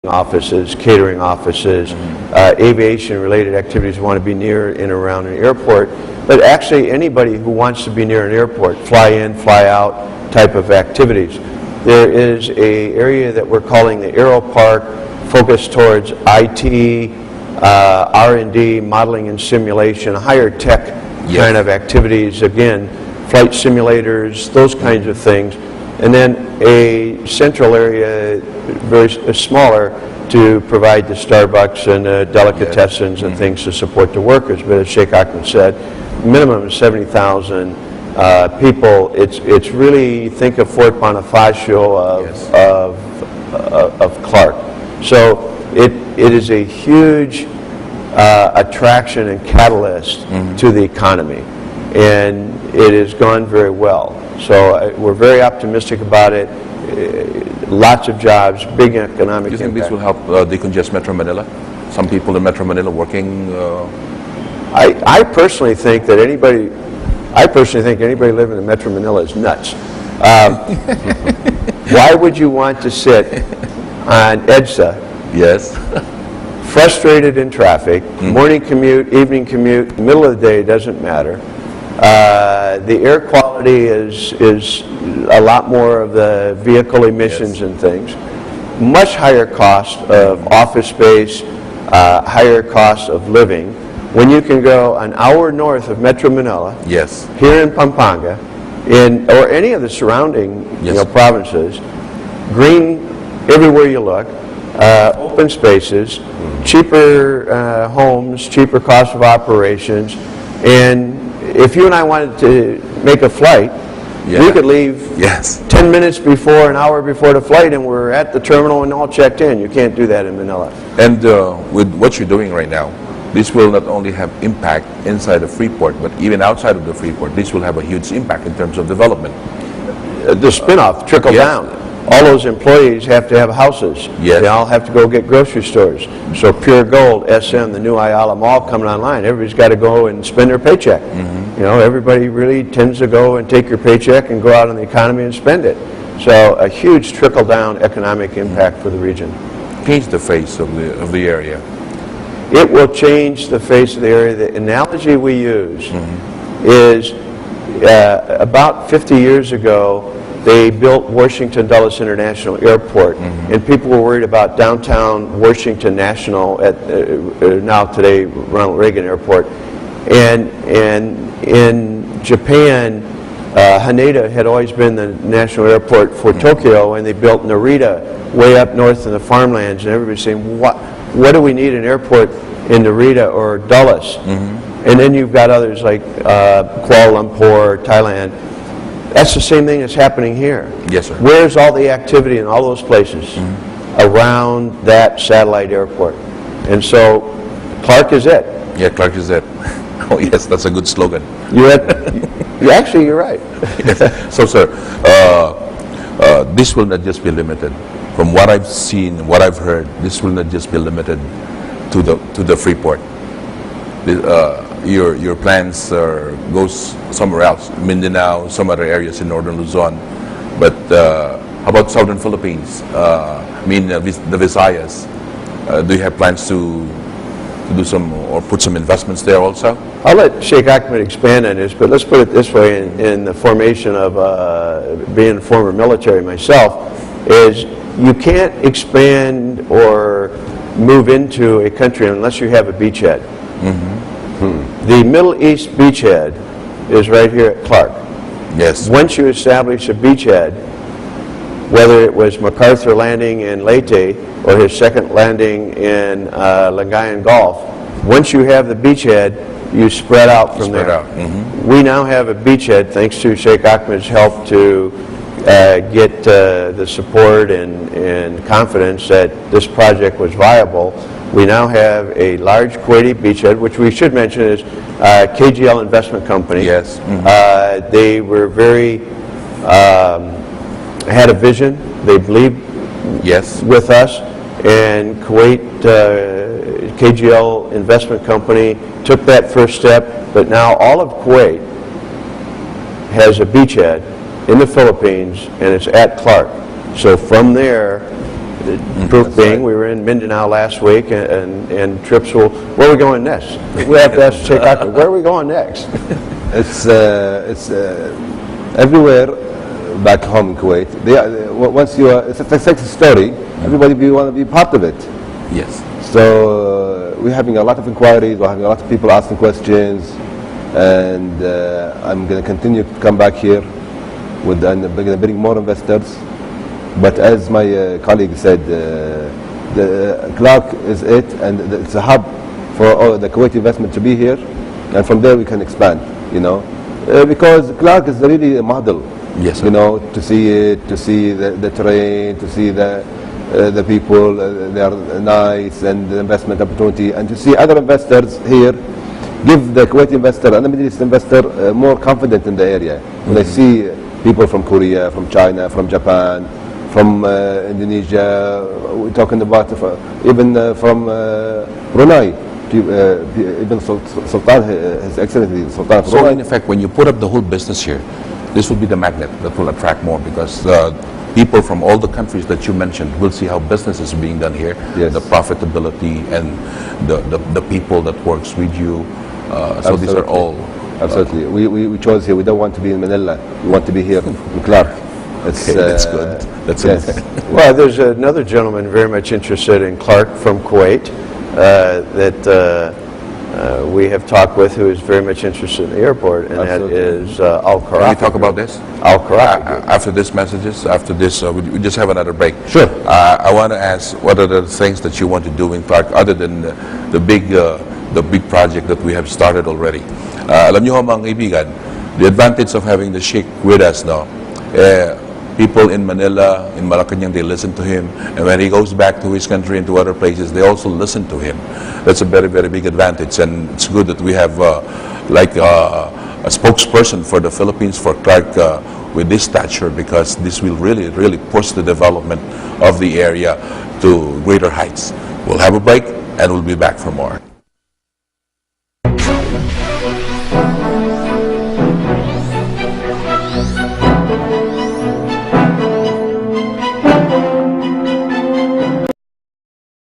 offices, catering offices, aviation-related activities want to be near and around an airport. But actually, anybody who wants to be near an airport, fly in, fly out type of activities. There is an area that we're calling the Aero Park, focused towards IT, R&D, modeling and simulation, higher tech kind of activities. Again, flight simulators, those kinds of things. And then a central area, very smaller, to provide the Starbucks and delicatessens and things to support the workers. But as Sheikh Ahmed said, minimum of 70,000 people. It's really, think of Fort Bonifacio of Clark. So it is a huge attraction and catalyst to the economy, and it has gone very well. So we're very optimistic about it. Lots of jobs, big economic impact. Do you think this will help decongest Metro Manila? Some people in Metro Manila working? I personally think that anybody living in Metro Manila is nuts. Why would you want to sit on EDSA? Yes. Frustrated in traffic, morning commute, evening commute, middle of the day, doesn't matter. The air quality is a lot more of the vehicle emissions and things. Much higher cost of office space, higher cost of living. When you can go an hour north of Metro Manila, here in Pampanga, or any of the surrounding provinces, green everywhere you look, open spaces, cheaper homes, cheaper cost of operations, and if you and I wanted to make a flight, we could leave 10 minutes before, an hour before the flight, and we're at the terminal and all checked in. You can't do that in Manila. And with what you're doing right now, this will not only have impact inside the Freeport, but even outside of the Freeport, this will have a huge impact in terms of development. The spin-off, trickle down. All those employees have to have houses. They all have to go get grocery stores. So Pure Gold, SM, the new Ayala Mall coming online, everybody's got to go and spend their paycheck. You know, everybody really tends to go and take your paycheck and go out in the economy and spend it. So a huge trickle-down economic impact for the region. Change the face of the area. It will change the face of the area. The analogy we use is about 50 years ago, they built Washington Dulles International Airport, and people were worried about downtown Washington National, now today Ronald Reagan Airport. And in Japan, Haneda had always been the national airport for Tokyo, and they built Narita way up north in the farmlands, and everybody's saying, what do we need an airport in Narita or Dulles? And then you've got others like Kuala Lumpur, Thailand. That's the same thing that's happening here. Yes, sir. Where's all the activity in all those places around that satellite airport? And so Clark is it. Yeah, Clark is it. Oh yes, that's a good slogan. Actually, you're right. So, sir, this will not just be limited. From what I've seen, what I've heard, this will not just be limited to the Freeport. Your plans goes somewhere else, Mindanao, some other areas in northern Luzon. But how about southern Philippines? The Visayas. Do you have plans to do some or put some investments there also? I'll let Sheikh Ahmed expand on this, but let's put it this way: in the formation of being former military myself, is you can't expand or move into a country unless you have a beachhead. The Middle East beachhead is right here at Clark. Yes. Once you establish a beachhead, whether it was MacArthur landing in Leyte or his second landing in Lingayen Gulf, once you have the beachhead, you spread out from there. We now have a beachhead, thanks to Sheikh Ahmed's help, to get the support and confidence that this project was viable. We now have a large Kuwaiti beachhead, which we should mention is KGL Investment Company. Yes. They were very, had a vision. They believed with us. And Kuwait, KGL Investment Company took that first step. But now all of Kuwait has a beachhead in the Philippines, and it's at Clark. So from there, Proof being, we were in Mindanao last week, and trips will, where are we going next? We have to ask Sheikh, where are we going next? It's everywhere back home in Kuwait. Once you it's a success story, everybody want to be part of it. Yes. So we're having a lot of inquiries, we're having a lot of people asking questions, and I'm going to continue to come back here and going to bring more investors. But as my colleague said, the Clark is it, and it's a hub for all the Kuwaiti investment to be here, and from there we can expand, you know, because Clark is really a model. Yes, sir. You know, to see it, to see the terrain, to see the people, they are nice, and the investment opportunity, and to see other investors here give the Kuwaiti investor and the Middle East investor more confident in the area. When they see people from Korea, from China, from Japan, from Indonesia, we're talking about even from Brunei, even Sultan, His Excellency Sultan of So Brunei. in effect, when you put up the whole business here, this will be the magnet that will attract more, because people from all the countries that you mentioned will see how business is being done here, Yes. the profitability and the people that works with you. So these are all. Absolutely. We chose here. We don't want to be in Manila. We want to be here in Clark. It's, Okay, that's good. That's yes. Well, there's another gentleman very much interested in Clark from Kuwait that we have talked with, who is very much interested in the airport, and Absolutely. that is Al-Kharafi. Can we talk about this? Al-Kharafi. After this messages, after this, we just have another break. Sure. I want to ask, what are the things that you want to do in Clark other than the big project that we have started already? Alam niyo mga kaibigan, the advantage of having the Sheikh with us now, people in Manila, in Malacanang, they listen to him, and when he goes back to his country and to other places, they also listen to him. That's a very, very big advantage, and it's good that we have like a spokesperson for the Philippines, for Clark, with this stature, because this will really, really push the development of the area to greater heights. We'll have a break, and we'll be back for more.